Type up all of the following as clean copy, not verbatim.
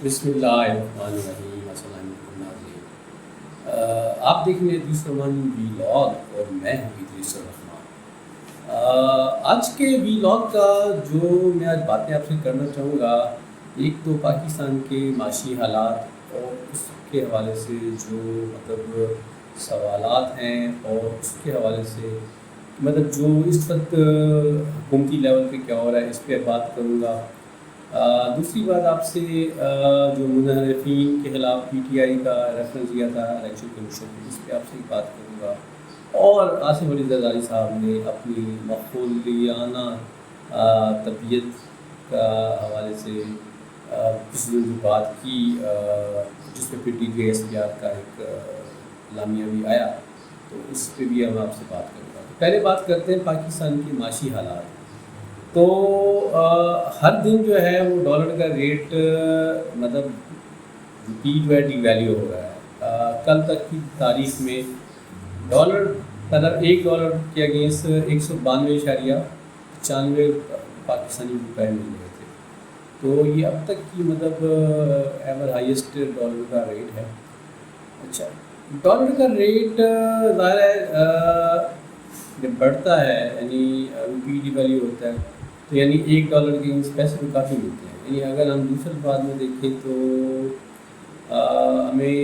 بسم اللہ الرحمن الرحیم، السلام علیکم ناظرین۔ آپ دیکھ رہے ہیں ادریس الرحمان ویلاگ اور میں ہوں ادریس الرحمان۔ آج کے ویلاگ کا جو میں آج باتیں آپ سے کرنا چاہوں گا، ایک تو پاکستان کے معاشی حالات اور اس کے حوالے سے جو سوالات ہیں، اور اس کے حوالے سے جو اس وقت حکومتی لیول پہ کیا ہو رہا ہے اس پہ بات کروں گا۔ دوسری بات آپ سے جو منحرفین کے خلاف پی ٹی آئی کا ریفرنس دیا تھا الیکشن کمیشن میں، اس پہ آپ سے بات کروں گا۔ اور آصف علی زرداری صاحب نے اپنی مخولیانہ طبیعت کا حوالے سے کسی نے جو بات کی، جس پہ T D S P R کا ایک اعلامیہ بھی آیا، تو اس پہ بھی ہم آپ سے بات کروں گا۔ پہلے بات کرتے ہیں پاکستان کی معاشی حالات۔ تو ہر دن جو ہے وہ ڈالر کا ریٹ روپی جو ہے ڈی ویلیو ہو رہا ہے۔ کل تک کی تاریخ میں ڈالر ایک ڈالر کے اگینسٹ 192.95 پاکستانی روپے مل رہے تھے۔ تو یہ اب تک کی ایور ہائیسٹ ڈالر کا ریٹ ہے۔ اچھا، ڈالر کا ریٹ ظاہر ہے جب بڑھتا ہے، یعنی روپی ڈی ویلیو ہوتا ہے، تو یعنی ایک ڈالر کے پیسے تو کافی ملتے ہیں۔ یعنی اگر ہم دوسرے بعد میں دیکھیں تو ہمیں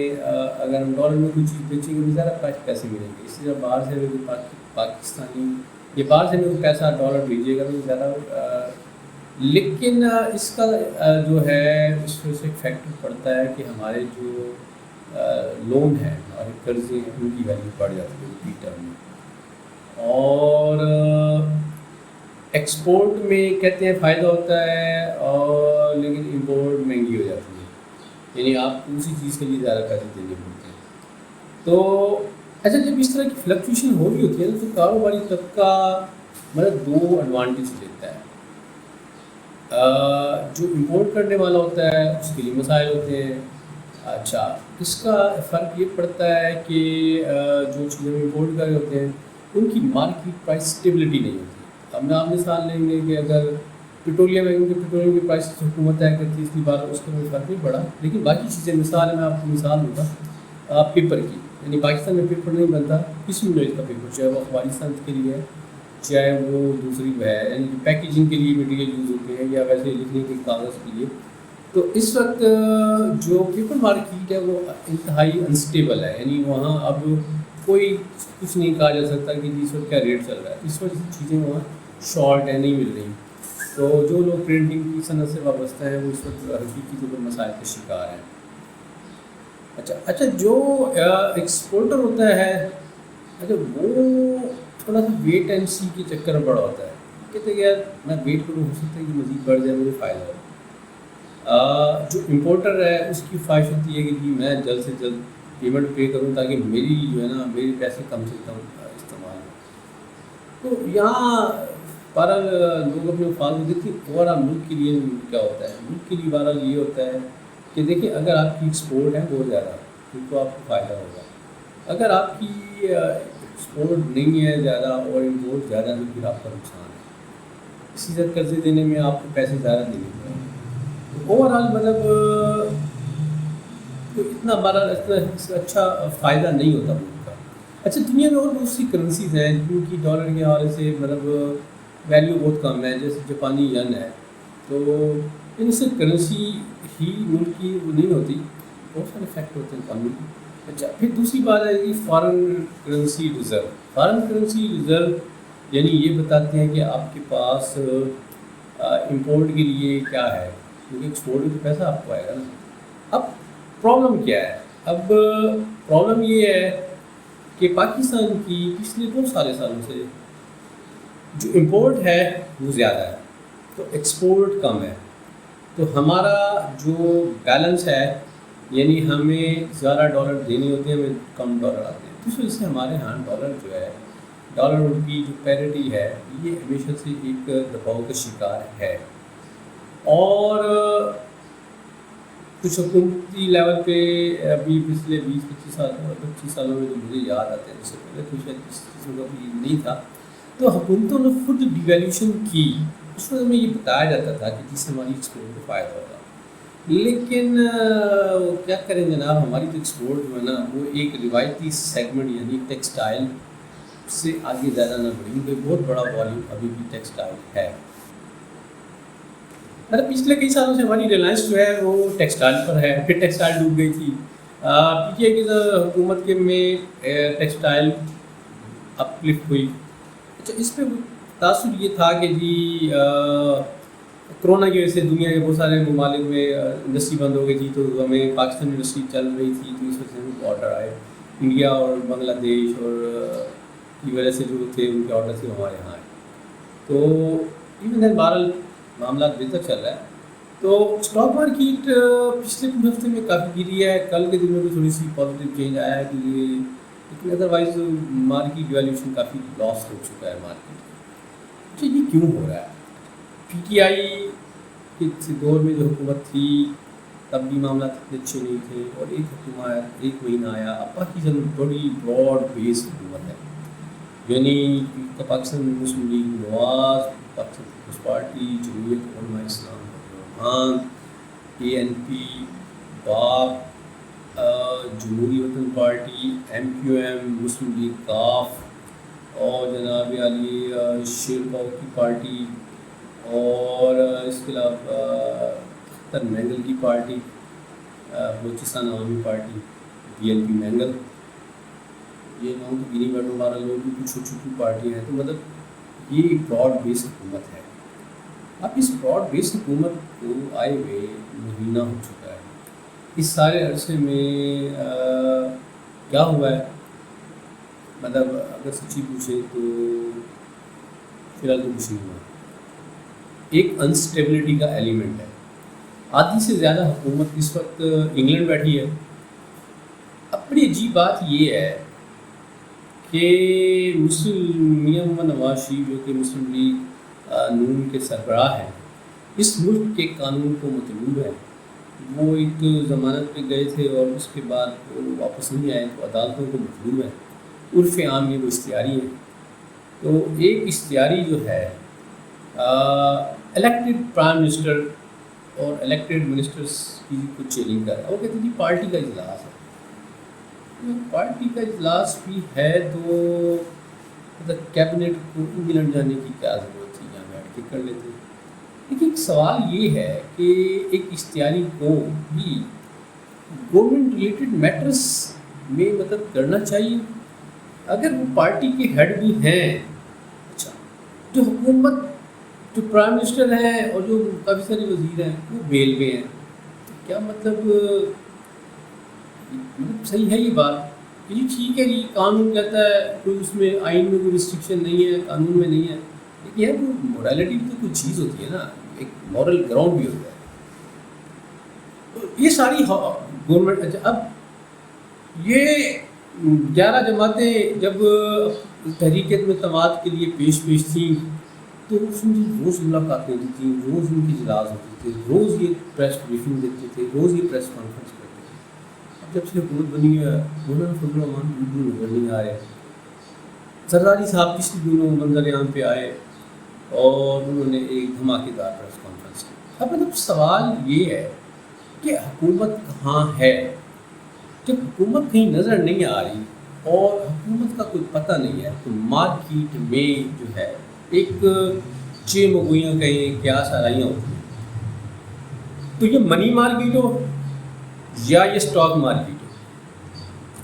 اگر ہم ڈالر میں کوئی چیز بیچیں گے تو زیادہ پیسے ملیں گے۔ اس لیے باہر سے ہمیں پاکستانی یا باہر سے ہمیں ڈالر بھیجے گا تو زیادہ، لیکن اس کا جو ہے اس میں سے ایک فیکٹر پڑتا ہے کہ ہمارے جو لون ہیں، ہمارے قرضے ہیں، ان کی ویلیو بڑھ جاتی ہے روپی ٹرم میں۔ اور ایکسپورٹ میں کہتے ہیں فائدہ ہوتا ہے، اور لیکن امپورٹ مہنگی ہو جاتی ہے، یعنی آپ اسی چیز کے لیے زیادہ پیسے دینے پڑتے ہیں۔ تو اچھا، جب اس طرح کی فلکچویشن ہو رہی ہوتی ہے تو کاروباری طبقہ دو ایڈوانٹیج لیتا ہے۔ جو امپورٹ کرنے والا ہوتا ہے اس کے لیے مسائل ہوتے ہیں۔ اچھا، اس کا فرق یہ پڑتا ہے کہ جو چیزیں امپورٹ کر رہے ہوتے ہیں ان کی مارکیٹ پرائس اسٹیبلٹی نہیں ہوتی۔ ہم آپ مثال لیں گے کہ اگر پیٹرولیم ہے، کیونکہ پیٹرولیم کی پرائس حکومت طے کرتی ہے، اس کی بات اس کا کوئی فرق نہیں پڑا، لیکن باقی چیزیں مثال ہے، میں آپ کو مثال دوں گا پیپر کی۔ یعنی پاکستان میں پیپر نہیں بنتا، کسی ملک کا پیپر، چاہے وہ اخباری صنعت کے لیے ہے، چاہے وہ دوسری ہے، یعنی پیکیجنگ کے لیے میٹیریل یوز ہوتے ہیں، یا ویسے لکھنے کے کاغذ کے لیے۔ تو اس وقت جو پیپر مارکیٹ ہے وہ انتہائی انسٹیبل ہے، یعنی وہاں اب کوئی کچھ نہیں کہا جا سکتا کہ اس وقت کیا ریٹ چل رہا ہے۔ اس وجہ سے چیزیں وہاں شارٹ ہے، نہیں مل رہی۔ تو جو لوگ پرنٹنگ کی صنعت سے وابستہ ہیں وہ اس وقت حقیقی طور پر مسائل کا شکار ہیں۔ اچھا، جو ایکسپورٹر ہوتا ہے، اچھا وہ تھوڑا سا ویٹ اینڈ سی کے چکر میں بڑا ہوتا ہے، کہتے ہیں کہ یار میں ویٹ کروں، ہو سکتا ہے کہ مزید بڑھ جائے، مجھے فائدہ ہو۔ جو امپورٹر ہے اس کی خواہش ہوتی ہے کہ جی میں جلد سے جلد پیمنٹ پے کروں تاکہ میری جو ہے نا میرے پیسے کم سے کم استعمال ہوں۔ تو یہاں بہرحال لوگ اپنے مفاد کو دیکھتے ہیں۔ اوورآل ملک کے لیے کیا ہوتا ہے؟ ملک کے لیے بہرحال یہ ہوتا ہے کہ دیکھیں، اگر آپ کی ایکسپورٹ ہے بہت زیادہ تو آپ کو فائدہ ہوگا۔ اگر آپ کی ایکسپورٹ نہیں ہے زیادہ اور امپورٹ زیادہ ہے تو پھر آپ کا نقصان ہے۔ اسی طرح قرضے دینے میں آپ کو پیسے زیادہ دینے پڑیں گے۔ اوورآل تو اتنا بہرحال اچھا فائدہ نہیں ہوتا ملک کا۔ اچھا، دنیا میں اور بہت سی کرنسیز ہیں جن کی ڈالر کے حوالے سے ویلیو بہت کم ہے، جیسے جاپانی ین ہے۔ تو ان سے کرنسی ہی ملک کی وہ نہیں ہوتی، بہت سارے فیکٹر ہوتے ہیں قانونی۔ اچھا، پھر دوسری بات ہے کہ foreign currency reserve. Foreign currency reserve یعنی یہ بتاتے ہیں کہ آپ کے پاس امپورٹ کے لیے کیا ہے، کیونکہ ایکسپورٹ میں تو پیسہ آپ کو آئے گا نا۔ اب پرابلم کیا ہے؟ اب پرابلم یہ ہے کہ پاکستان کی پچھلے بہت سارے سالوں سے جو امپورٹ ہے وہ زیادہ ہے تو ایکسپورٹ کم ہے۔ تو ہمارا جو بیلنس ہے، یعنی ہمیں زیادہ ڈالر دینے ہوتے ہیں، ہمیں کم ڈالر آتے ہیں، اس وجہ سے ہمارے ہاں ڈالر جو ہے، ڈالر روپی جو پیرٹی ہے، یہ ہمیشہ سے ایک دباؤ کا شکار ہے۔ اور کچھ حکومتی لیول پہ ابھی پچھلے 25 سالوں میں جو مجھے یاد آتے ہیں، اس سے پہلے تو شاید اس قسم کا بھی نہیں تھا، تو حکومتوں نے خود ڈیویلیوشن کی۔ اس وقت میں یہ بتایا جاتا تھا کہ جس سے ہماری ایکسپورٹ کو فائدہ ہوگا، لیکن کیا کریں جناب، ہماری تو ایکسپورٹ جو ہے نا وہ ایک روایتی سیگمنٹ یعنی ٹیکسٹائل سے آگے زیادہ نہ بڑھی، کیونکہ بہت بڑا والیوم ابھی بھی ٹیکسٹائل ہے۔ مطلب پچھلے کئی سالوں سے ہماری ریلائنس جو ہے وہ ٹیکسٹائل پر ہے، پھر ٹیکسٹائل ڈوب گئی تھی، پی ٹی آئی کی حکومت کے میں ٹیکسٹائل اپ لفٹ ہوئی۔ اچھا، اس پہ تاثر یہ تھا کہ جی کرونا کی وجہ سے دنیا کے بہت سارے ممالک میں انڈسٹری بند ہو گئی تھی، تو ہمیں پاکستان انڈسٹری چل رہی تھی، تو اس وجہ سے ہمیں آرڈر آئے انڈیا اور بنگلہ دیش اور کی وجہ سے جو تھے ان کے آرڈر سے ہمارے یہاں آئے۔ تو ایون دین بہرحال معاملات بہتر چل رہا ہے۔ تو اسٹاک مارکیٹ پچھلے کچھ ہفتے میں کافی گری ہے، کل کے دن میں بھی تھوڑی سی پازیٹیو چینج آیا ہے، لیکن ادروائز مارکیٹ ویلیوشن کافی لاس ہو چکا ہے مارکیٹ۔ اچھا، یہ کیوں ہو رہا ہے؟ پی ٹی آئی کے دور میں جو حکومت تھی تب بھی معاملات اتنے اچھے نہیں تھے، اور ایک مہینہ آیا، اب پاکستان بڑی براڈ بیس حکومت ہے، یعنی پاکستان مسلم لیگ نواز، پاکستان پیپلز پارٹی، جمہوریت علماء اسلام رحمان، اے این پی، باپ، جمہوری وطن پارٹی، ایم کیو ایم، مسلم لیگ کاف، اور جناب علی شیرپاؤ کی پارٹی، اور اس کے علاوہ اختر مینگل کی پارٹی، بلوچستان عوامی party, B L P Mengal, یہ نام تو گنی بیٹھوں، 12 لوگ بھی کچھ چھوٹی چھوٹی پارٹیاں ہیں۔ تو مطلب یہ ایک براڈ بیس حکومت ہے۔ اب اس براڈ بیس حکومت کو آئے ہوئے مہینہ ہو چکا ہے، اس سارے عرصے میں کیا ہوا ہے؟ مطلب اگر سچی پوچھیں تو فی الحال تو کچھ نہیں ہوا۔ ایک انسٹیبلٹی کا ایلیمنٹ ہے، آدھی سے زیادہ حکومت اس وقت انگلینڈ بیٹھی ہے۔ اب بڑی عجیب بات یہ ہے کہ میاں محمد نواز شریف جو کہ مسلم لیگ نون کے سربراہ ہیں، اس ملک کے قانون کو مطلوب ہے۔ وہ ایک ضمانت پہ گئے تھے اور اس کے بعد وہ واپس نہیں آئے، تو عدالتوں کو مطلوب ہے، عرف عام یہ وہ اشتہاری ہے۔ تو ایک اشتہاری جو ہے الیکٹڈ پرائم منسٹر اور الیکٹڈ منسٹرس کی کچھ چیلنج کر رہا ہے، وہ کہتے ہیں جی پارٹی کا اجلاس ہے۔ پارٹی کا اجلاس بھی ہے تو مطلب کیبنٹ کو انگلینڈ جانے کی کیا ضرورت تھی، یہاں بیٹھ کے کر لیتے۔ لیکن ایک سوال یہ ہے کہ ایک اشتہاری کو بھی گورنمنٹ ریلیٹڈ میٹرس میں مطلب کرنا چاہیے، اگر وہ پارٹی کے ہیڈ بھی ہیں۔ اچھا، جو حکومت، جو پرائم منسٹر ہیں اور جو کافی سارے وزیر ہیں وہ بیل پہ ہیں، کیا مطلب صحیح ہے یہ بات کہ جی ٹھیک ہے جی قانون کہتا ہے، کوئی اس میں آئین میں کوئی ریسٹرکشن نہیں ہے، قانون میں نہیں ہے، لیکن یار وہ مورالٹی بھی تو کوئی چیز ہوتی ہے نا، ایک مورل گراؤنڈ بھی ہوتا ہے۔ تو یہ ساری گورنمنٹ، اچھا اب یہ 11 جماعتیں جب تحریک اعتماد کے لیے پیش تھیں، تو اس میں روز ملاقاتیں ہوتی تھیں، روز ان کی اجلاس ہوتے تھے، روز یہ پریس بریفنگ دیتے تھے، روز یہ پریس کانفرنس کرتے تھے۔ اب جب سے حکومت بنی ہے، مولانا فضل الرحمان بالکل نظر نہیں آ رہے۔ زرداری صاحب پچھلے دنوں منظر عام پہ آئے اور انہوں نے ایک دھماکے دار پریس کانفرنس کی۔ اب مطلب سوال یہ ہے کہ حکومت کہاں ہے؟ جب حکومت کہیں نظر نہیں آ رہی اور حکومت کا کوئی پتہ نہیں ہے، تو مارکیٹ میں جو ہے ایک چے مگویاں کہیں کیا سرائیاں ہوتی ہیں۔ تو یہ منی مارکیٹ ہو یا یہ اسٹاک مارکیٹ ہو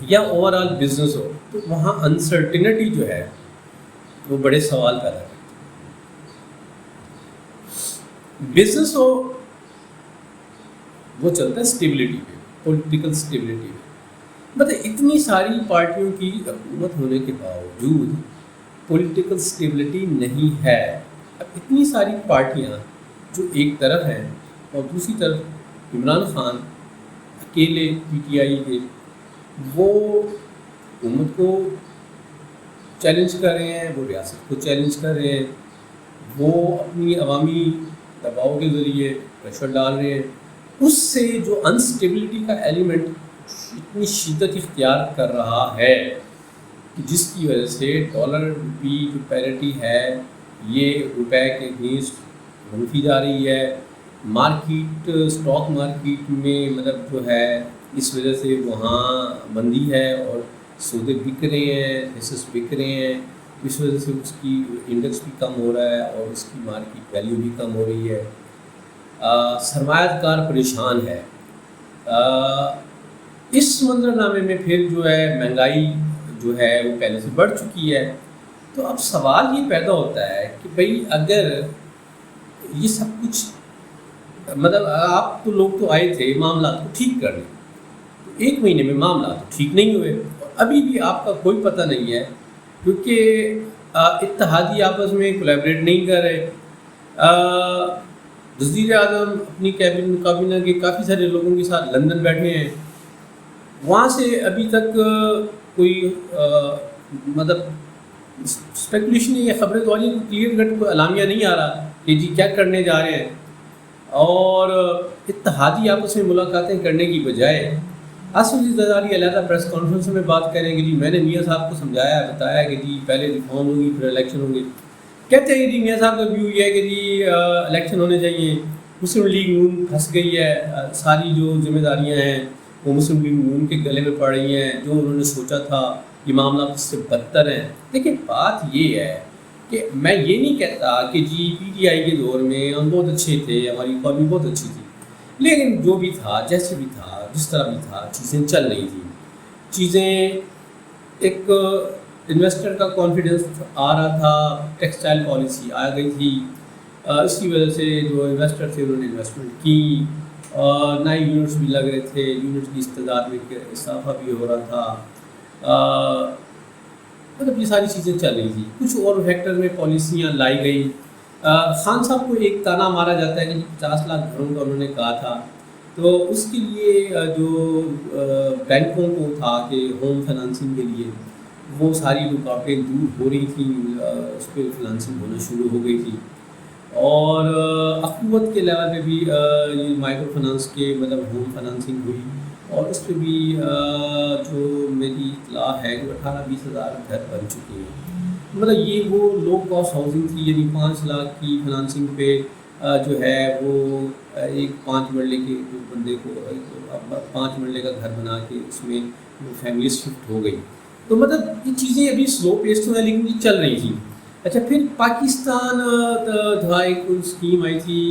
یا اوور آل بزنس ہو، تو وہاں انسرٹینٹی جو ہے وہ بڑے سوال پیدا کرتی ہے۔ بزنس ہو وہ چلتا ہے اسٹیبلٹی پہ، پولیٹیکل اسٹیبلٹی پہ۔ مطلب اتنی ساری پارٹیوں کی حکومت ہونے کے باوجود پولیٹیکل اسٹیبلٹی نہیں ہے۔ اب اتنی ساری پارٹیاں جو ایک طرف ہیں اور دوسری طرف عمران خان اکیلے پی ٹی آئی کے، وہ حکومت کو چیلنج کر رہے ہیں، وہ ریاست کو چیلنج کر رہے ہیں، وہ اپنی عوامی دباؤ کے ذریعے پریشر ڈال رہے ہیں۔ اس سے جو انسٹیبلٹی کا ایلیمنٹ اتنی شدت اختیار کر رہا ہے کہ جس کی وجہ سے ڈالر روپی جو پیرٹی ہے یہ روپے کے اگینسٹ بنتی جا رہی ہے، مارکیٹ اسٹاک مارکیٹ میں مطلب جو ہے اس وجہ سے وہاں مندی ہے اور سودے بک رہے ہیں، حصص بک رہے ہیں، اس وجہ سے اس کی انڈیکس بھی کم ہو رہا ہے اور اس کی مارکیٹ ویلیو بھی کم ہو رہی ہے۔ سرمایہ کار پریشان ہے۔ اس منظر نامے میں پھر جو ہے مہنگائی جو ہے وہ پہلے سے بڑھ چکی ہے۔ تو اب سوال یہ پیدا ہوتا ہے کہ بھئی اگر یہ سب کچھ مطلب آپ تو لوگ تو آئے تھے معاملات کو ٹھیک کرنے، تو ایک مہینے میں معاملات تو ٹھیک نہیں ہوئے، ابھی بھی آپ کا کوئی پتہ نہیں ہے کیونکہ اتحادی آپس میں کولیبریٹ نہیں کر رہے۔ وزیر اعظم اپنی کابینہ کے کافی سارے لوگوں کے ساتھ لندن بیٹھے ہیں، وہاں سے ابھی تک کوئی مطلب اسپیکولیشن یا خبریں تو آئی کلیئر کٹ کوئی اعلامیہ نہیں آ رہا کہ جی کیا کرنے جا رہے ہیں، اور اتحادی آپس میں ملاقاتیں کرنے کی بجائے آصف علی زرداری علیحدہ پریس کانفرنس میں بات کریں کہ جی میں نے میاں صاحب کو سمجھایا بتایا کہ جی پہلے ریفارم ہوگی پھر الیکشن ہوں گے۔ کہتے ہیں کہ جی میاں صاحب کا ویو یہ ہے کہ جی الیکشن ہونے چاہیے، مسلم لیگ نون پھنس گئی ہے، ساری جو ذمہ داریاں ہیں وہ مسلم لیگ نون کے گلے میں پڑ رہی ہیں، جو انہوں نے سوچا تھا یہ معاملات اس سے بدتر ہیں۔ دیکھیں بات یہ ہے کہ میں یہ نہیں کہتا کہ جی پی ٹی آئی کے دور میں ہم بہت اچھے تھے، ہماری اکانومی بہت اچھی تھی، لیکن جو بھی تھا جیسے بھی تھا جس طرح بھی تھا چیزیں چل رہی تھیں، چیزیں ایک انویسٹر کا کانفیڈنس آ رہا تھا، ٹیکسٹائل پالیسی آ گئی تھی، اس کی وجہ سے جو انویسٹر تھے انہوں نے انویسٹمنٹ کی، اور نئے یونٹس بھی لگ رہے تھے، یونٹ کی استعداد میں اضافہ بھی ہو رہا تھا، مطلب یہ ساری چیزیں چل رہی تھیں۔ کچھ اور فیکٹر میں پالیسیاں لائی گئی۔ خان صاحب کو ایک تانا مارا جاتا ہے کہ 50 لاکھ گھروں کا انہوں نے کہا تھا، تو اس کے لیے جو بینکوں کو تھا کہ ہوم فائنانسنگ کے لیے وہ ساری رکاوٹیں دور ہو رہی تھیں، اس پہ فائنانسنگ ہونا شروع ہو گئی تھی، اور اخوت کے لیول پہ بھی یہ مائکرو فائنانس کے مطلب ہوم فائنانسنگ ہوئی، اور اس پہ بھی جو میری اطلاع ہے کہ 18-20 ہزار گھر بن چکے ہیں۔ مطلب یہ وہ لو کاسٹ ہاؤسنگ تھی، یعنی 5 لاکھ کی فائنانسنگ پہ جو ہے وہ ایک 5 مرلے کے بندے کو 5 مرلے کا گھر بنا کے اس میں فیملی شفٹ ہو گئی۔ تو مطلب یہ چیزیں ابھی سلو پیس تو ہیں لیکن یہ چل رہی تھیں۔ اچھا پھر پاکستان تھا، ایک اسکیم آئی تھی،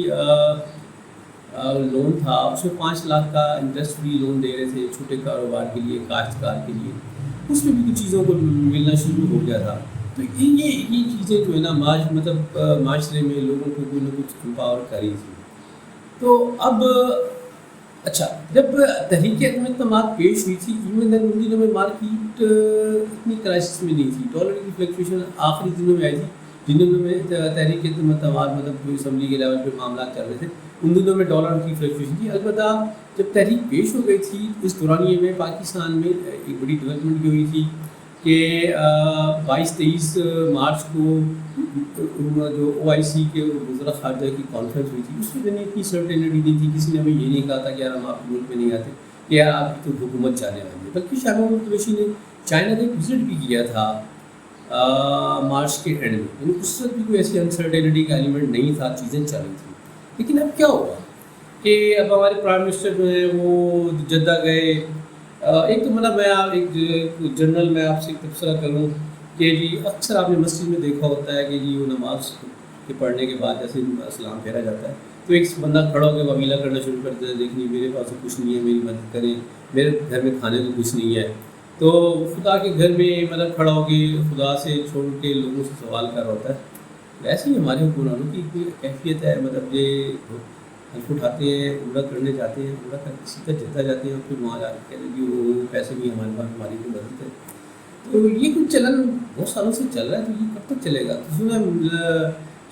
لون تھا، اس میں 5 لاکھ کا انٹرسٹ بھی لون دے رہے تھے چھوٹے کاروبار کے لیے، کاشتکار کے لیے، اس میں بھی کچھ چیزوں کو ملنا شروع ہو گیا تھا۔ تو یہ چیزیں جو ہے نا مطلب معاشرے میں لوگوں کو کوئی نہ کچھ امپاور کر رہی تھی۔ تو اب اچھا جب تحریک عدم اعتماد پیش ہوئی تھی، ایون دن ان دنوں میں مارکیٹ اتنی کرائسس میں نہیں تھی، ڈالر کی فلیکچویشن آخری دنوں میں آئی تھی، جن دنوں میں تحریک عدم اعتماد مطلب جو اسمبلی کے لیول پہ معاملات چل رہے تھے ان دنوں میں ڈالر کی فلیکچویشن تھی۔ البتہ جب تحریک پیش ہو گئی تھی اس دورانیے میں پاکستان میں ایک بڑی ڈیولپمنٹ یہ ہوئی تھی کہ 22-23 مارچ کو جو OIC کے وزراء خارجہ کی کانفرنس ہوئی تھی، اس میں نے اتنی سرٹینٹی نہیں تھی، کسی نے ہمیں یہ نہیں کہا تھا کہ یار ہم آپ کے ملک میں نہیں آتے کہ یار آپ کی تو حکومت جانے والی ہے، بلکہ شاہ محمود قریشی نے چائنا کا ایک وزٹ بھی کیا تھا مارچ کے اینڈ میں، یعنی اس وقت بھی کوئی ایسی انسرٹینٹی کا ایلیمنٹ نہیں تھا، چیزیں چل رہی تھیں۔ لیکن اب کیا ہوا کہ اب ہمارے پرائم منسٹر جو ہیں وہ جدہ گئے۔ ایک تو مطلب میں ایک جنرل میں آپ سے ایک تبصرہ کروں کہ جی اکثر آپ نے مسجد میں دیکھا ہوتا ہے کہ جی وہ نماز کے پڑھنے کے بعد جیسے سلام پھیرا جاتا ہے تو ایک بندہ کھڑا ہو کے وبیلہ کرنا شروع کر دیتا ہے، دیکھنی میرے پاس کچھ نہیں ہے، میری مدد کریں، میرے گھر میں کھانے کو کچھ نہیں ہے۔ تو خدا کے گھر میں مطلب کھڑا ہو کے خدا سے چھوڑ کے لوگوں سے سوال کر رہا ہوتا ہے۔ ویسے ہی ہمارے حکمرانوں کی کوئی کیفیت ہے، مطلب یہ حلف اٹھاتے ہیں، عمرہ کرنے جاتے ہیں، عمرہ کر کے سیدھا جدہ جاتے ہیں اور پھر وہاں جا کے کہتے ہیں کہ وہ پیسے بھی ہمارے پاس، ہماری کوئی مدد ہے۔ تو یہ کچھ چلن بہت سالوں سے چل رہا ہے، تو یہ کب تک چلے گا؟ تو سنا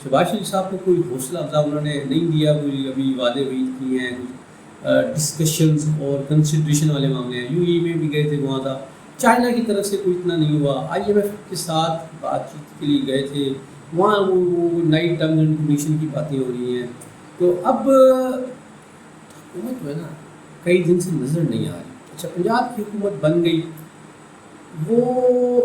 شہباز شریف صاحب کو کوئی حوصلہ افزا انہوں نے نہیں دیا، کوئی ابھی وعدے وعید کیے ہیں، کچھ ڈسکشنز اور کنسیڈریشن والے معاملے ہیں۔ UAE میں بھی گئے تھے، وہاں تھا، چائنا کی طرف سے کوئی اتنا نہیں ہوا، IMF کے ساتھ بات چیت کے لیے گئے تھے، وہاں وہ نئی ٹرمز اینڈ کنڈیشن کی باتیں ہو رہی ہیں۔ تو اب حکومت جو ہے نا کئی دن سے نظر نہیں آ رہی۔ اچھا پنجاب کی حکومت بن گئی، وہ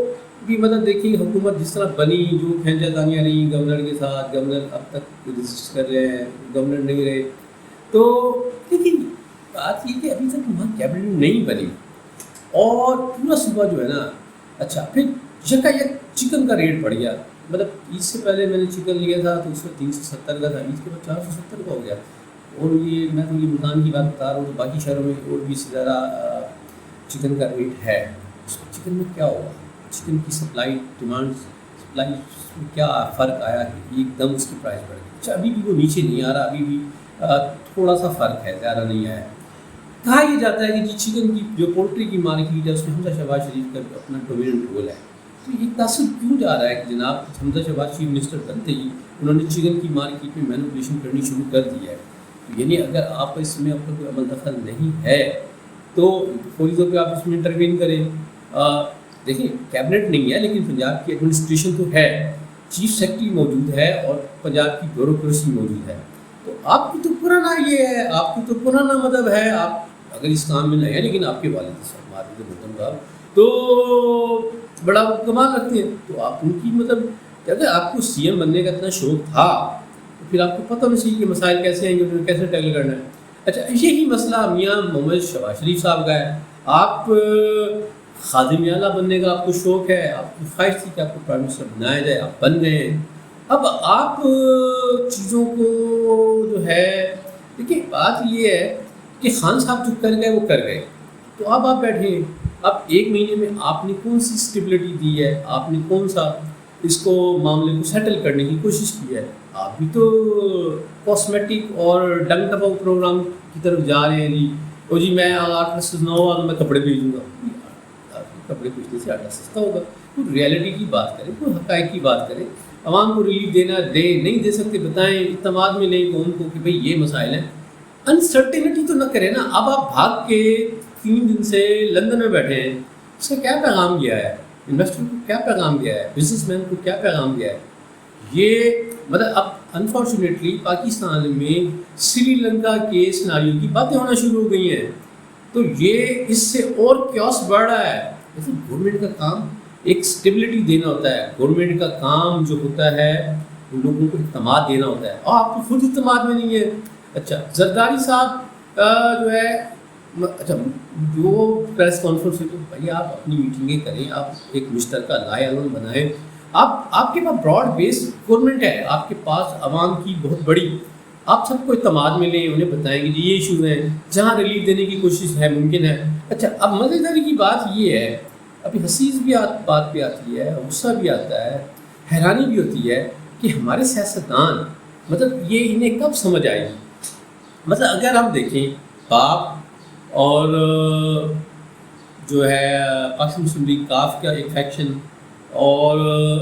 بھی مطلب دیکھیے حکومت جس طرح بنی، جو کھینچا تانیاں رہی گورنر کے ساتھ، گورنر اب تک رجسٹ کر رہے ہیں، گورنر نہیں رہے، تو لیکن بات یہ کہ ابھی تک وہاں کیبنٹ نہیں بنی، اور پورا صبح جو ہے نا، اچھا پھر یک چکن کا ریٹ بڑھ گیا. مطلب عید سے پہلے میں نے چکن لیا تھا تو اس میں 370 کا تھا، عید کے بعد 470 کا ہو گیا. اور یہ میں تو یہ ملتان کی بات بتا رہا ہوں، تو باقی شہروں میں اور بھی اس سے زیادہ چکن کا ریٹ ہے. اس میں چکن میں کیا ہوا؟ چکن کی سپلائی میں کیا فرق آیا کہ ایک دم اس کی پرائز بڑھ گئی. اچھا ابھی بھی وہ نیچے نہیں آ رہا، ابھی بھی تھوڑا سا فرق ہے، زیادہ نہیں آیا. کہا یہ جاتا ہے کہ جی چکن کی جو پولٹری کی مارکیٹ ہے اس میں حمزہ شہباز شریف کا اپنا ڈومیننٹ رول ہے. تو یہ تاثر کیوں جا رہا ہے کہ جناب حمزہ شہباز چیف منسٹر بنتے ہی انہوں نے چکن کی مارکیٹ میں مینوپولیشن کرنی شروع کر دی ہے. یعنی اگر آپ اس میں آپ کا کوئی عمل دخل نہیں ہے تو فوری طور پہ آپ اس میں انٹروین کریں. دیکھیں کیبنٹ نہیں ہے لیکن پنجاب کی ایڈمنسٹریشن تو ہے، چیف سیکرٹری موجود ہے اور پنجاب کی بیوروکریسی موجود ہے. تو آپ کی تو پرانا یہ ہے، آپ کی تو پرانا مذہب ہے، آپ اگر اس کام میں نہیں ہے، لیکن آپ کے والد صاحب تو بڑا کمال رکھتے ہیں. تو آپ ان کی مطلب اگر آپ کو سی ایم بننے کا اتنا شوق تھا تو پھر آپ کو پتہ ہونا چاہیے کہ مسائل کیسے ہیں، انہیں کیسے ٹیکل کرنا ہے. اچھا یہی مسئلہ میاں محمد شہباز شریف صاحب کا ہے. آپ خادم اعلیٰ بننے کا آپ کو شوق ہے، آپ کی خواہش تھی کہ آپ کو پرائم منسٹر بنایا جائے، آپ بن گئے ہیں. اب آپ چیزوں کو جو ہے دیکھیں بات یہ ہے کہ خان صاحب جو کر گئے وہ کر گئے. تو اب آپ بیٹھے، اب ایک مہینے میں آپ نے کون سی اسٹیبلٹی دی ہے، آپ نے کون سا اس کو معاملے کو سیٹل کرنے کی کوشش کی ہے. آپ بھی تو کاسمیٹک اور ڈنگ ٹپاؤ پروگرام کی طرف جا رہے ہیں. جی میں 8 سے 9 والوں میں کپڑے بھیجوں گا. کپڑے بھیجنے سے آٹا سستا ہوگا. کوئی ریئلٹی کی بات کریں، کوئی حقائق کی بات کریں. عوام کو ریلیف دینا دے نہیں دے سکتے بتائیں، اعتماد میں نہیں قوم کو کہ بھئی یہ مسائل ہیں. انسرٹینٹی تو نہ کریں نا. اب آپ بھاگ کے 3 دن سے لندن میں بیٹھے ہیں، اس کا کیا پیغام گیا ہے؟ انویسٹر کو کیا پیغام گیا ہے؟ بزنس مین کو کیا پیغام گیا ہے؟ یہ مطلب اب انفارچونیٹلی پاکستان میں سری لنکا کے سیناریو کی باتیں ہونا شروع ہو گئی ہیں. تو یہ اس سے اور کیوس بڑھ رہا ہے. گورنمنٹ کا کام ایک اسٹیبلٹی دینا ہوتا ہے. گورنمنٹ کا کام جو ہوتا ہے ان لوگوں کو اعتماد دینا ہوتا ہے، اور آپ کو خود اعتماد میں نہیں ہے. اچھا زرداری صاحب جو ہے، اچھا جو پریس کانفرنس ہوئی تو بھائی آپ اپنی میٹنگیں کریں، آپ ایک مشترکہ رائے عمل بنائیں. آپ کے پاس براڈ بیس گورنمنٹ ہے، آپ کے پاس عوام کی بہت بڑی، آپ سب کو اعتماد میں لیں، انہیں بتائیں کہ جی یہ ایشوز ہیں جہاں ریلیف دینے کی کوشش ہے ممکن ہے. اچھا اب مزیداری کی بات یہ ہے، ابھی حسیس بھی بات پہ آتی ہے، غصہ بھی آتا ہے، حیرانی بھی ہوتی ہے کہ ہمارے سیاستدان مطلب یہ انہیں کب سمجھ آئے گی. مطلب اگر ہم دیکھیں باپ اور جو ہے پاکستان مسلم لیگ کاف کا ایک فیکشن اور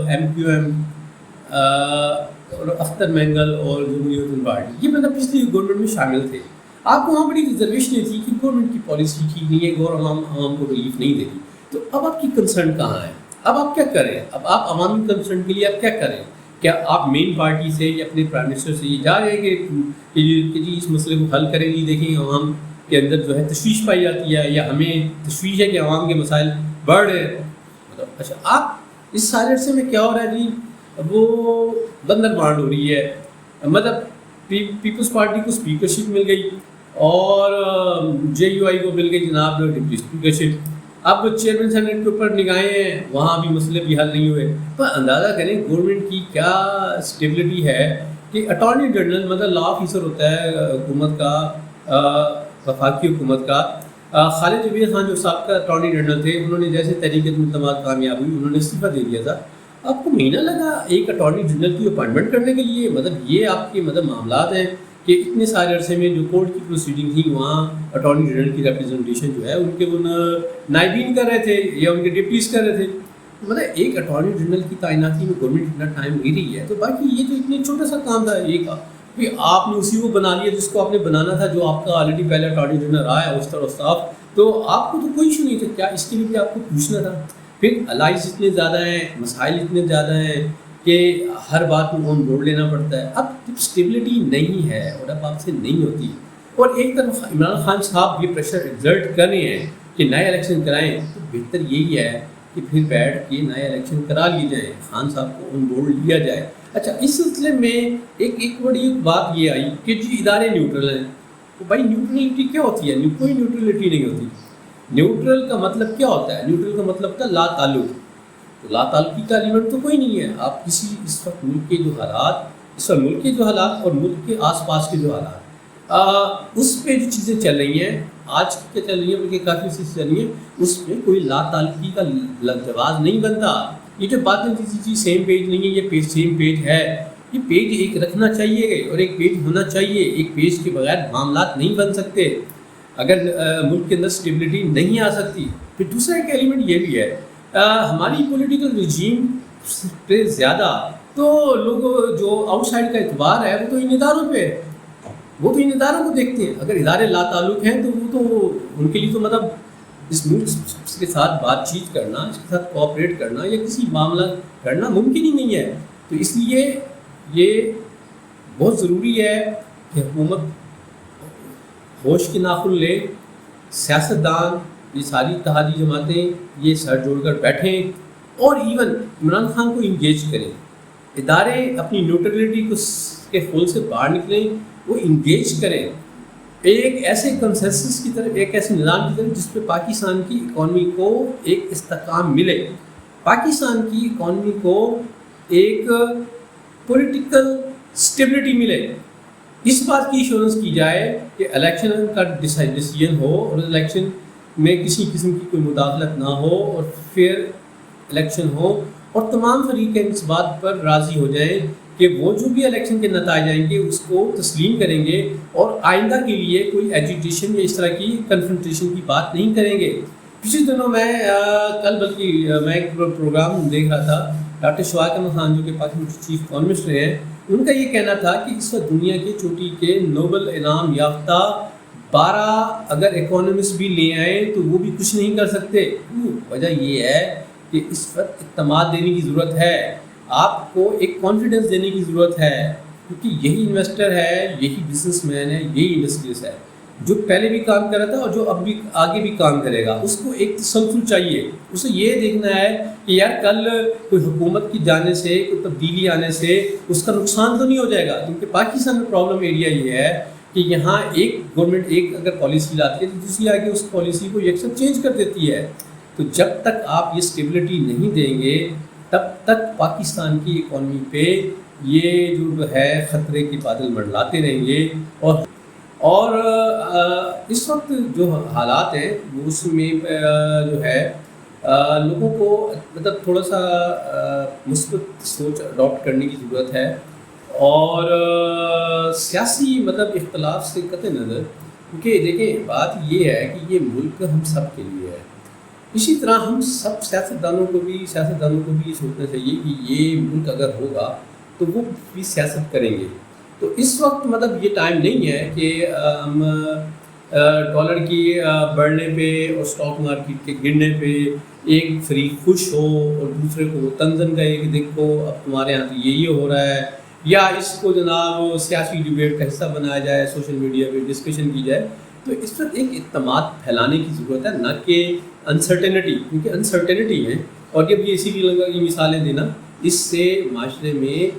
ایم کیو ایم اور اختر مینگل اور جمہوریت پارٹی، یہ مطلب پچھلی گورنمنٹ میں شامل تھے. آپ کو وہاں بڑی ریزرویشنیں تھی کہ گورنمنٹ کی پالیسی ٹھیک نہیں ہے، عوام کو ریلیف نہیں دیتی. تو اب آپ کی کنسرن کہاں ہے؟ اب آپ کیا کریں؟ اب آپ عوامی کنسرن کے لیے آپ کیا کریں؟ کیا آپ مین پارٹی سے یا اپنے پرائم منسٹر سے یہ جا رہے ہیں کہ جی اس مسئلے کو حل کریں گی؟ دیکھیں عوام کے اندر جو ہے تشویش پائی جاتی ہے، یا ہمیں تشویش ہے کہ عوام کے مسائل بڑھ رہے ہیں. مطلب اچھا آپ اس سارے عرصے میں کیا ہو رہا ہے جی؟ وہ بندر بانڈ ہو رہی ہے. مطلب پیپلز پارٹی کو اسپیکرشپ مل گئی اور جے یو آئی کو مل گئی جناب ڈپٹی اسپیکرشپ. اب چیئرمین سینٹ کے اوپر نگاہیں ہیں، وہاں بھی مسئلے بھی حل نہیں ہوئے. تو اندازہ کریں گورنمنٹ کی کیا اسٹیبلٹی ہے کہ اٹارنی جنرل مطلب لا آفیسر ہوتا ہے حکومت کا، وفاقی حکومت کا. خالد جبیر خان جو سابقہ اٹارنی جنرل تھے، انہوں نے جیسے تحریک اعتماد کامیاب ہوئی انہوں نے استعفیٰ دے دیا تھا. آپ کو مہینہ لگا ایک اٹارنی جنرل کی اپائنٹمنٹ کرنے کے لیے. مطلب یہ آپ کے مطلب معاملات ہیں کہ اتنے سارے عرصے میں جو کورٹ کی پروسیڈنگ تھی وہاں اٹارنی جنرل کی ریپرزنٹیشن جو ہے ان کے وہ نائبین کر رہے تھے یا ان کے ڈپٹیز کر رہے تھے. مطلب ایک اٹارنی جنرل کی تعیناتی میں گورنمنٹ اتنا ٹائم لے رہی ہے. تو باقی یہ تو اتنے چھوٹا سا کام تھا ایک کہ آپ نے اسی کو بنا لیا جس کو آپ نے بنانا تھا، جو آپ کا آلریڈی پہلے اٹارنی جنرل رہا ہے اس طرح صاف. تو آپ کو تو کوئی ایشو نہیں تھا، کیا اس کے لیے بھی آپ کو پوچھنا تھا؟ پھر الائز اتنے زیادہ ہیں، مسائل اتنے زیادہ ہیں کہ ہر بات میں آن بورڈ لینا پڑتا ہے. اب اسٹیبلٹی نہیں ہے اور اب آپ سے نہیں ہوتی. اور ایک طرف عمران خان صاحب یہ پریشر ایگزرٹ کر رہے ہیں کہ نئے الیکشن کرائیں، تو بہتر یہی ہے کہ پھر بیٹھ کے نئے الیکشن کرا لیے جائیں، خان صاحب کو آن بورڈ لیا جائے. اچھا اس سلسلے میں ایک بڑی بات یہ آئی کہ جی ادارے نیوٹرل ہیں. تو بھائی نیوٹرلٹی کیا ہوتی ہے؟ کوئی نیوٹرلٹی نہیں ہوتی. نیوٹرل کا مطلب کیا ہوتا ہے؟ نیوٹرل کا مطلب ہوتا ہے لا تعلق. تو لا تعلقی کا ایلیمنٹ تو کوئی نہیں ہے. آپ کسی اس وقت ملک کے جو حالات، اس وقت ملک کے جو حالات اور ملک کے آس پاس کے جو حالات، اس پہ جو چیزیں چل رہی ہیں آج کیا چل رہی ہیں، بلکہ کافی چیزیں چل رہی ہیں، اس میں کوئی لا تعلقی کا جواز نہیں بنتا. یہ جو باتیں کسی سیم پیج نہیں ہے، یہ پیج سیم پیج ہے. یہ پیج ایک رکھنا چاہیے اور ایک پیج ہونا چاہیے. ایک پیج کے بغیر معاملات نہیں بن سکتے اگر ملک کے اندر اسٹیبلٹی نہیں آ سکتی. پھر دوسرا ایک ایلیمنٹ یہ بھی ہے، ہماری پولیٹیکل رجیم پہ زیادہ تو لوگ جو آؤٹ سائڈ کا اعتبار ہے وہ تو ان اداروں پہ ہے، وہ تو ان اداروں کو دیکھتے ہیں. اگر ادارے لا تعلق ہیں تو وہ تو ان کے لیے تو مطلب اس ملک کے ساتھ بات چیت کرنا، اس کے ساتھ کوآپریٹ کرنا یا کسی معاملہ کرنا ممکن ہی نہیں ہے. تو اس لیے یہ بہت ضروری ہے کہ حکومت ہوش کے ناخن لے، سیاستدان، یہ ساری اتحادی جماعتیں یہ سر جوڑ کر بیٹھیں اور ایون عمران خان کو انگیج کریں. ادارے اپنی نیوٹرلٹی کو کے خول سے باہر نکلیں، وہ انگیج کریں ایک ایسے کنسنسس کی طرف، ایک ایسے نظام کی طرف جس پہ پاکستان کی اکانومی کو ایک استحکام ملے، پاکستان کی اکانومی کو ایک پولیٹیکل اسٹیبلٹی ملے. اس بات کی ایشورنس کی جائے کہ الیکشن کا ڈیسیجن ہو اور الیکشن میں کسی قسم کی کوئی مداخلت نہ ہو اور پھر الیکشن ہو اور تمام فریقین اس بات پر راضی ہو جائیں کہ وہ جو بھی الیکشن کے نتائج آئیں گے اس کو تسلیم کریں گے اور آئندہ کے لیے کوئی ایجیٹیشن یا اس طرح کی کنفرنٹیشن کی بات نہیں کریں گے. پچھلے دنوں میں کل بلکہ میں ایک پروگرام دیکھ رہا تھا، ڈاکٹر شواق احمد خان جو کہ پاکستان کے چیف اکانومسٹ رہے ہیں، ان کا یہ کہنا تھا کہ اس وقت دنیا کے چوٹی کے نوبل انعام یافتہ 12 اگر اکانومسٹ بھی لے آئیں تو وہ بھی کچھ نہیں کر سکتے. وجہ یہ ہے کہ اس وقت اعتماد دینے کی ضرورت ہے، آپ کو ایک کانفیڈنس دینے کی ضرورت ہے، کیونکہ یہی انویسٹر ہے، یہی بزنس مین ہے، یہی انڈسٹریز ہے جو پہلے بھی کام کر رہا تھا اور جو اب بھی آگے بھی کام کرے گا. اس کو ایک تسلسل چاہیے، اسے یہ دیکھنا ہے کہ یار کل کوئی حکومت کی جانے سے، کوئی تبدیلی آنے سے اس کا نقصان تو نہیں ہو جائے گا. کیونکہ پاکستان میں پرابلم ایریا یہ ہے کہ یہاں ایک گورنمنٹ ایک اگر پالیسی لاتی ہے تو دوسری آگے اس پالیسی کو یکسر چینج کر دیتی ہے. تو جب تک آپ یہ اسٹیبلٹی نہیں دیں گے تب تک پاکستان کی اکانومی پہ یہ جو ہے خطرے کے بادل منڈلاتے رہیں گے. اور اس وقت جو حالات ہیں اس میں جو ہے لوگوں کو مطلب تھوڑا سا مثبت سوچ اڈاپٹ کرنے کی ضرورت ہے اور سیاسی مطلب اختلاف سے قطع نظر، کیونکہ دیکھیں بات یہ ہے کہ یہ ملک ہم سب کے لیے ہے. اسی طرح ہم سب سیاستدانوں کو بھی یہ سوچنا چاہیے کہ یہ ملک اگر ہوگا تو وہ بھی سیاست کریں گے. تو اس وقت مطلب یہ ٹائم نہیں ہے کہ ہم ڈالر کی بڑھنے پہ اور اسٹاک مارکیٹ کے گرنے پہ ایک فریق خوش ہو اور دوسرے کو وہ تنزن کہے کہ دیکھو اب تمہارے یہاں تو یہ ہو رہا ہے، یا اس کو جناب سیاسی ڈیبیٹ کا حصہ بنایا جائے، سوشل میڈیا پہ ڈسکشن کی جائے. تو اس وقت ایک اعتماد پھیلانے کی ضرورت ہے، نہ کہ انسرٹینٹی، کیونکہ انسرٹینٹی ہے. اور یہ اسی لیے لگا کہ مثالیں دینا، اس سے معاشرے میں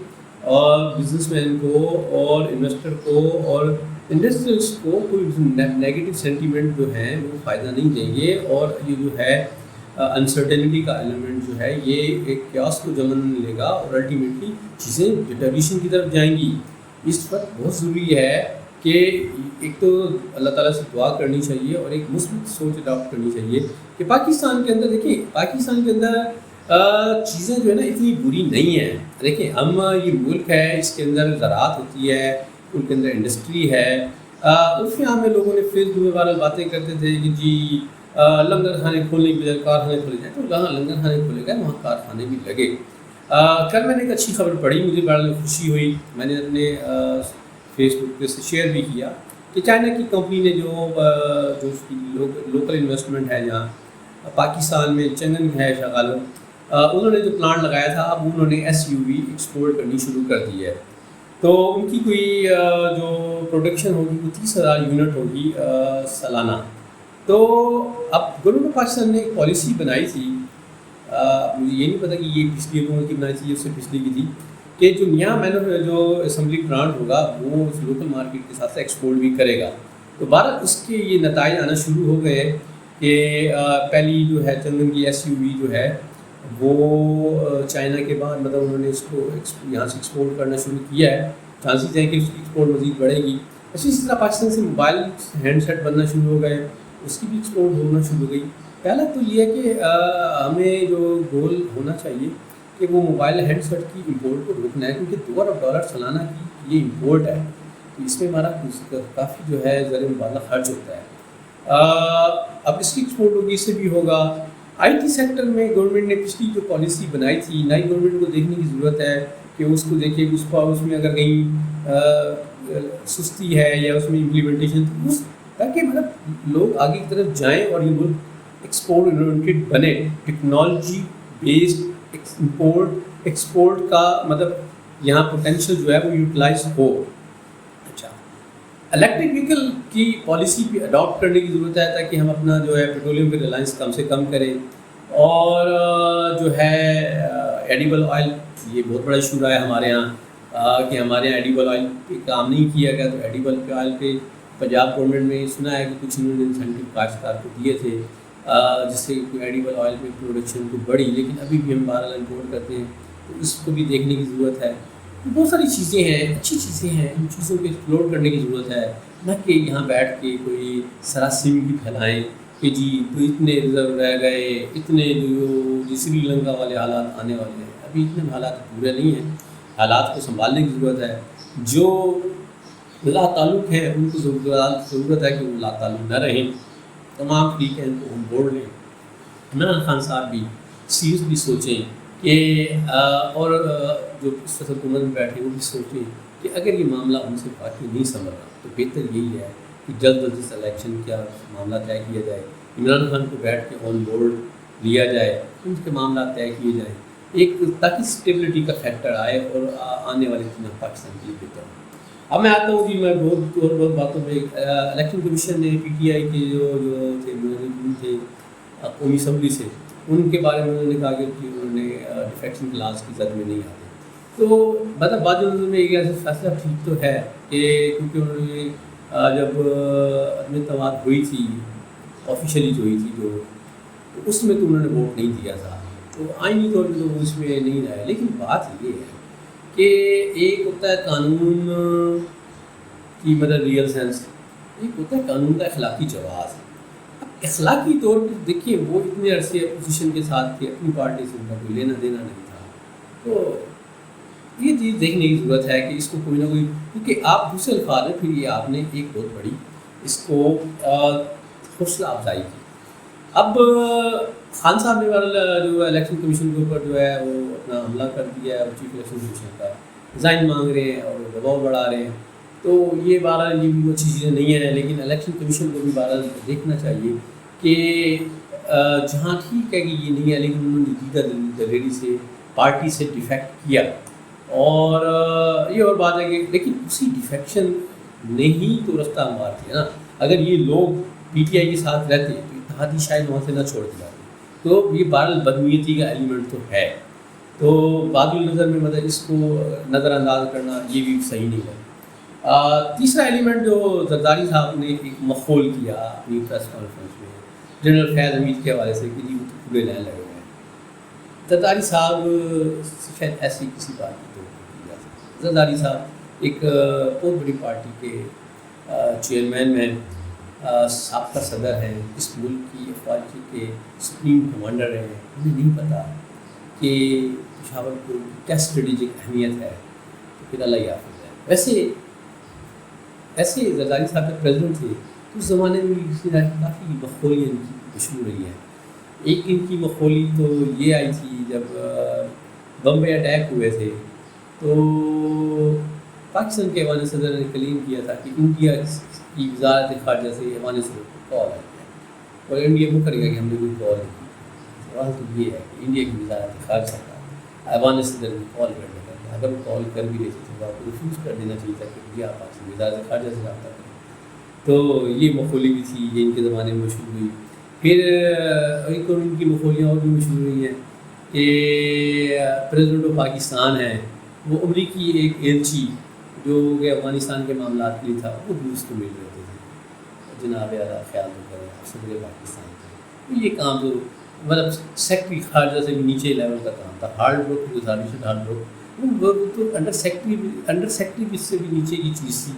اور بزنس مین کو اور انویسٹر کو اور انڈسٹریز کو کوئی نیگیٹو سینٹیمنٹ جو ہیں وہ فائدہ نہیں دیں گے. اور یہ جو ہے انسرٹینٹی کا ایلیمنٹ جو ہے یہ ایک کیاس کو جنم لے گا اور الٹیمیٹلی چیزیں ڈیٹریشن کی طرف جائیں گی. اس وقت بہت ضروری ہے کہ ایک تو اللہ تعالیٰ سے دعا کرنی چاہیے اور ایک مثبت سوچ اڈاپٹ کرنی چاہیے کہ پاکستان کے اندر دیکھیں، پاکستان کے اندر چیزیں جو ہے نا اتنی بری نہیں ہیں. دیکھیں ہم یہ ملک ہے، اس کے اندر زراعت ہوتی ہے، ان کے اندر انڈسٹری ہے. اس عام میں لوگوں نے فیس بک میں باتیں کرتے تھے کہ جی لنگر خانے کھولنے کی بجائے کارخانے کھولے جائیں، تو جہاں لنگر خانے کھولے گئے وہاں کارخانے بھی لگے. کل میں نے ایک اچھی خبر پڑھی، مجھے بڑا خوشی ہوئی، میں نے اپنے فیس بک پہ سے شیئر بھی کیا کہ چائنا کی کمپنی نے جو اس کی لوکل انویسٹمنٹ ہے جہاں پاکستان میں چنگن ہے شغال، انہوں نے جو پلانٹ لگایا تھا اب انہوں نے SUV ایکسپورٹ کرنی شروع کر دی ہے. تو ان کی کوئی جو پروڈکشن ہوگی وہ 30,000 یونٹ ہوگی سالانہ. تو اب گورنمنٹ پاکستان نے ایک پالیسی بنائی تھی، مجھے یہ نہیں پتہ کہ یہ پچھلی حکومت کی بنائی تھی یا اس سے پچھلی کی تھی، کہ جو نیا جو اسمبلی پلانٹ ہوگا وہ اس لوکل مارکیٹ کے ساتھ ایکسپورٹ بھی کرے گا. تو بہرحال اس کے یہ نتائج آنا شروع ہو گئے کہ پہلی جو ہے چندن کی ایس یو وی جو ہے وہ چائنا کے بعد مطلب انہوں نے اس کو یہاں سے ایکسپورٹ کرنا شروع کیا ہے، چانسز ہیں کہ اس کی ایکسپورٹ مزید بڑھے گی۔ اسی طرح پاکستان سے موبائل ہینڈ سیٹ بننا شروع ہو گئے، اس کی بھی ایکسپورٹ ہونا شروع ہو گئی۔ پہلا تو یہ ہے کہ ہمیں جو گول ہونا چاہیے کہ وہ موبائل ہینڈ سیٹ کی امپورٹ کو روکنا ہے، کیونکہ $2 ارب سالانہ کی یہ امپورٹ ہے، تو اس میں ہمارا کافی جو ہے زر مبالغہ خرچ ہوتا ہے۔ اب اس کی ایکسپورٹ ہوگی، اس سے بھی ہوگا۔ آئی ٹی سیکٹر میں گورنمنٹ نے پچھلی جو پالیسی بنائی تھی، نئی گورنمنٹ کو دیکھنے کی ضرورت ہے کہ اس کو دیکھے اس میں اگر کہیں سستی ہے یا اس میں امپلیمنٹیشن، تاکہ مطلب لوگ آگے کی طرف جائیں اور یہ ملک ایکسپورٹ اورینٹیڈ بنے، ٹیکنالوجی بیسڈ ایکسپورٹ کا مطلب یہاں پوٹینشیل جو ہے وہ یوٹیلائز ہو۔ اچھا، الیکٹرک وہیکل کی پالیسی بھی اڈاپٹ کرنے کی ضرورت ہے تاکہ ہم اپنا جو ہے پیٹرولیم پہ ریلائنس کم سے کم کریں۔ اور جو ہے ایڈیبل آئل، یہ بہت بڑا ایشو رہا ہے ہمارے یہاں کہ ہمارے یہاں ایڈیبل آئل پہ کام نہیں کیا گیا، تو ایڈیبل آئل پہ پنجاب گورنمنٹ میں سنا ہے کہ کچھ انہوں نے انسینٹیو کاشتکار کو دیے تھے جس سے ایڈیبل آئل پہ پروڈکشن تو بڑھی، لیکن ابھی بھی ہم بہرحال امپورٹ کرتے ہیں، تو اس کو بھی دیکھنے کی ضرورت ہے۔ بہت ساری چیزیں ہیں، اچھی چیزیں ہیں، ان چیزوں کو ایکسپلور کرنے کی ضرورت ہے، نہ کہ یہاں بیٹھ کے کوئی سراسیم بھی پھیلائیں کہ جی تو اتنے ریزرو رہ گئے، اتنے جو سری لنکا والے حالات آنے والے ہیں۔ ابھی اتنے حالات پورے نہیں ہیں، حالات کو سنبھالنے کی ضرورت ہے۔ جو لا تعلق ہیں ان کو ضرورت ہے کہ وہ لا تعلق نہ رہیں، تمام فریق ہیں ان کو ہم بورڈ لیں۔ عمران خان صاحب بھی سیریسلی سوچیں کہ اور جو اس وقت حکومت میں بیٹھے وہ بھی سوچیں کہ اگر یہ معاملہ ان سے باقی نہیں سمجھ رہا تو بہتر یہی ہے کہ جلد از جلد الیکشن کیا معاملہ طے کیا جائے، عمران خان کو بیٹھ کے آن بورڈ لیا جائے، ان کے معاملات طے کیے جائیں، ایک تاکہ اسٹیبلٹی کا فیکٹر آئے اور آنے والے دنوں پاکستان کے لیے بہتر ہو۔ اب میں آتا ہوں جی، میں بہت باتوں پہ الیکشن کمیشن نے پی ٹی آئی کے جو تھے قومی اسمبلی سے، ان کے بارے میں انہوں نے کہا کہ انہوں نے ڈیفیکشن کلاس کی زد میں نہیں آتے، تو مطلب بعض نظر میں ایک ایسا فیصلہ ٹھیک تو ہے کہ کیونکہ انہوں نے جب عدم اعتماد ہوئی تھی آفیشلی جو ہوئی تھی تو اس میں تو انہوں نے ووٹ نہیں دیا تھا، تو آئینی طور پہ تو وہ اس میں نہیں رہے۔ لیکن بات یہ ہے کہ ایک ہوتا ہے قانون کی مطلب ریئل سینس، ایک ہوتا ہے قانون کا اخلاقی جواز۔ اب اخلاقی طور پہ دیکھیے وہ اتنے عرصے اپوزیشن کے ساتھ تھے، اپنی پارٹی سے ان کا کوئی لینا دینا نہیں تھا، تو یہ چیز دیکھنے کی ضرورت ہے کہ اس کو کوئی نہ کوئی، کیونکہ آپ دوسرے الفاظ میں پھر یہ آپ نے ایک بہت بڑی اس کو حوصلہ افزائی کی۔ اب خان صاحب نے جو الیکشن کمیشن کے اوپر جو ہے وہ اپنا حملہ کر دیا ہے، اور چیف الیکشن کمیشن کا ریزائن مانگ رہے ہیں اور دباؤ بڑھا رہے ہیں، تو یہ بہرحال یہ بھی اچھی چیزیں نہیں ہیں، لیکن الیکشن کمیشن کو بھی بہرحال دیکھنا چاہیے کہ جہاں ٹھیک ہے کہ یہ نہیں ہے، لیکن انہوں نے دیگر دلیری سے پارٹی سے ڈیفیکٹ کیا، اور یہ اور بات ہے کہ لیکن اسی ڈیفیکشن نے ہی تو رفتہ مار دیا نا۔ اگر یہ لوگ پی ٹی آئی کے ساتھ رہتے تو اتحادی شاید وہاں سے نہ چھوڑ دیا، تو یہ بہرحال بدنیتی کا ایلیمنٹ تو ہے، تو بعد النظر میں مطلب اس کو نظر انداز کرنا یہ بھی صحیح نہیں ہے۔ تیسرا ایلیمنٹ جو زرداری صاحب نے ایک مخول کیا اپنی پریس کانفرنس میں جنرل فیض حمید کے حوالے سے کہ جی وہ تو پورے لائن لگے ہوئے ہیں، زرداری صاحب شاید ایسی کسی بات کی تو کی جا سکتی۔ زرداری صاحب ایک بہت بڑی پارٹی کے چیئرمین میں سابقہ صدر ہیں، اس ملک کی افواج کے سپریم کمانڈر ہیں، انہیں نہیں پتہ کہ پشاور کو کیا اسٹریٹجک اہمیت ہے، تو پھر اللہ حافظ ہے۔ ویسے ایسے زرداری صاحب جب پریزیڈنٹ تھے تو اس زمانے میں کسی طرح کافی مخولی ان کی مشہور رہی ہے۔ ایک ان کی مخولی تو یہ آئی تھی جب بمبئی اٹیک ہوئے تھے، تو پاکستان کے ایوان صدر نے کلیم کیا تھا کہ انڈیا کی وزارت خارجہ سے ایوان صدر کو کال آئی ہے، اور انڈیا کو کرے گا کہ ہم نے کوئی کال نہیں کی۔ سوال تو یہ ہے کہ انڈیا کی وزارت خارجہ کا ایوان صدر کو کال کرنے کا، اگر وہ کال کر بھی رہی تھی تو آپ کو ریفیوز کر دینا چاہیے تھا کہ انڈیا آپ کی وزارت خارجہ سے رابطہ کریں۔ تو یہ مخولی بھی تھی، یہ ان کے زمانے میں مشہور ہوئی۔ پھر ایک اور ان کی مخولیاں اور بھی مشہور ہوئی ہیں کہ پریزیڈنٹ آف پاکستان ہے، وہ امریکی ایک ایلچی جو کہ افغانستان کے معاملات کے لیے تھا، وہ بھی اس کو مل رہے تھے، جناب اعلیٰ خیال تو کریں آپ صدر پاکستان کے، تو یہ کام تو مطلب سیکٹری خارجہ سے بھی نیچے لیول کا کام تھا، ہارڈ ورک گزارش ہارڈ ورک تو انڈر سیکٹری بھی اس سے بھی نیچے کی چیز تھی،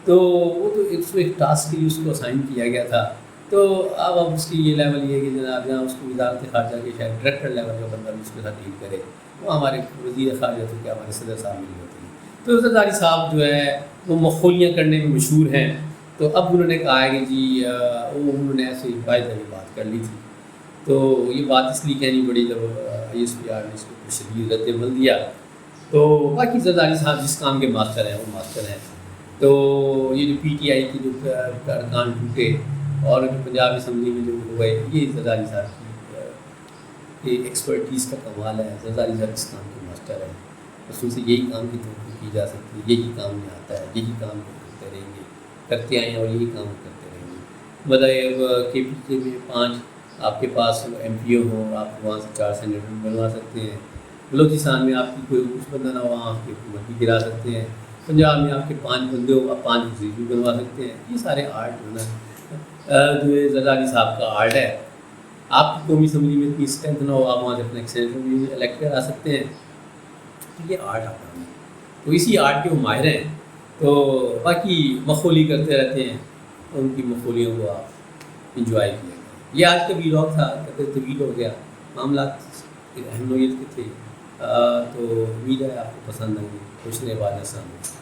تو وہ تو ایک ٹاسک کے لیے اس کو اسائن کیا گیا تھا، تو اب اس کی یہ لیول یہ ہے کہ جناب جہاں اس کو وزارت خارجہ کے شاید ڈائریکٹر لیول کا بندہ بھی اس کے ساتھ ڈیل کرے، وہ ہمارے وزیر خارجہ تو کیا ہمارے صدر صاحب مل ہوتے ہیں، تو زرداری صاحب جو ہے وہ مخولیاں کرنے میں مشہور ہیں، تو اب انہوں نے کہا ہے کہ جی انہوں نے ایسے ہی باعث بات کر لی تھی، تو یہ بات اس لیے کہنی پڑی جب آئی ایس پی آر نے اس کو کچھ شدید رد عمل دیا، تو باقی زرداری صاحب جس کام کے ماسٹر ہیں وہ ماسٹر ہیں، تو یہ جو پی ٹی آئی کی جو ارکان ٹوٹے اور جو پنجاب اسمبلی میں جو ہوئے، یہ زرداری صاحب کی ایکسپرٹیز کا کمال ہے، زرداری صاحب اس کام کے ماسٹر ہیں، اس سے یہی کام کی توقع کی جا سکتی ہے، یہی کام میں آتا ہے، یہی کام کرتے رہیں گے، کرتے آئے ہیں اور یہی کام کرتے رہیں گے، مطلب کے پی کے میں 5 آپ کے پاس ایم پی او ہوں، آپ وہاں سے 4 سینیٹر بنوا سکتے ہیں، بلوچستان میں آپ کی کوئی کچھ بندہ نہ ہو وہاں آپ کی حکومت بھی گرا سکتے ہیں، پنجاب میں آپ کے 5 بندے ہو آپ 5 وزیر بھی بنوا سکتے ہیں، یہ سارے آرٹ جو ہے نا جو ہے زرداری صاحب کا آرٹ ہے، آپ کی قومی اسمبلی میں اتنی اسٹرینتھ نہ ہو آپ وہاں سے اپنے ایک سینیٹر بھی الیکٹ کرا سکتے ہیں، تو یہ آرٹ آپ کا ہے، تو اسی آرٹ کے وہ ماہر ہیں، تو باقی مخولی کرتے رہتے ہیں، ان کی مخولیوں کو آپ انجوائے کیا۔ یہ آج کا ویلاگ تھا، طویل ہو گیا، معاملات اہم نوعیت کے تھے، تو امید ہے آپ کو پسند آئیں گے، خوش رہے، السلام علیکم۔